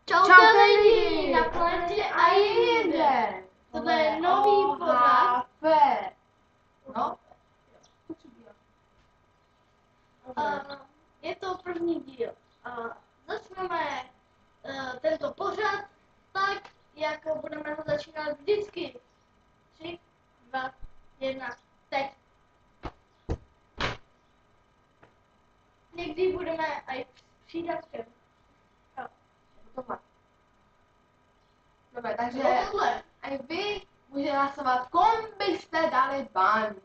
Čaute lidi na planetě a jinde. Tohle je nový pořad. No. Je to první díl. Začneme tento pořad tak, jak budeme ho začínat vždycky. 3, 2, 1, teď. Někdy budeme i přídavkem. Dobre, takže Tohle. aj vy můžete hlasovat, komu byste dali ban.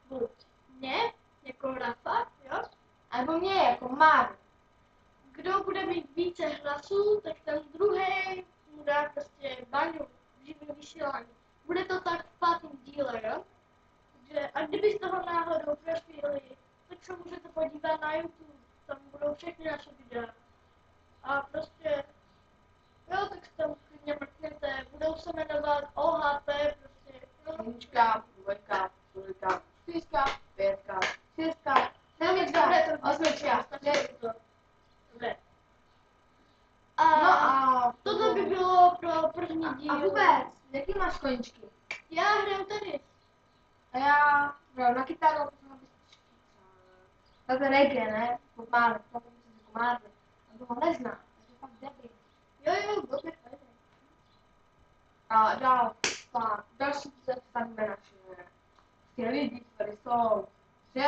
Buď mě, jako Rafa, jo? Alebo mě jako Mar. Kdo bude mít více hlasů, tak ten druhý mu dá prostě baňu v živém vysílání. Bude to tak v 5. díle, jo? Takže, a kdybyste ho náhodou prošvihli, tak se můžete podívat na YouTube, tam budou všechny naše videa. A prostě, jo, tak se tam klidně mrkněte, budou se jmenovat OHP, prostě, no. 1, 2, 3, 4, 5, 6, 7, Dobre, 8, 9. Dobre. No a Tohle by bylo pro první díl. A vůbec, jaký máš koníčky? Já hraju tenis. A já hraju na kytaru, to je reggae, ne? Pomálek, to je jako Marley. A toho nezná, takže fakt debil. Jo, dobře, fajn. A dál, další představíme naše lidi, kteří jsou, že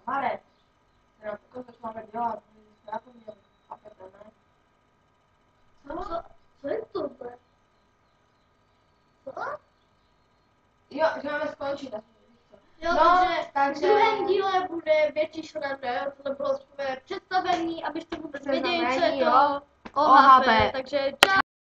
Marek, teda pokud to máme dělat, jsme jako měli, chápete, ne? Co je tohle? Co? Jo, že máme skončit asi, víš co? Jo, No, takže v druhém díle bude větší sranda, jo? Tohle bylo takové představení, abyste vůbec věděli, co je to OHP, takže čau.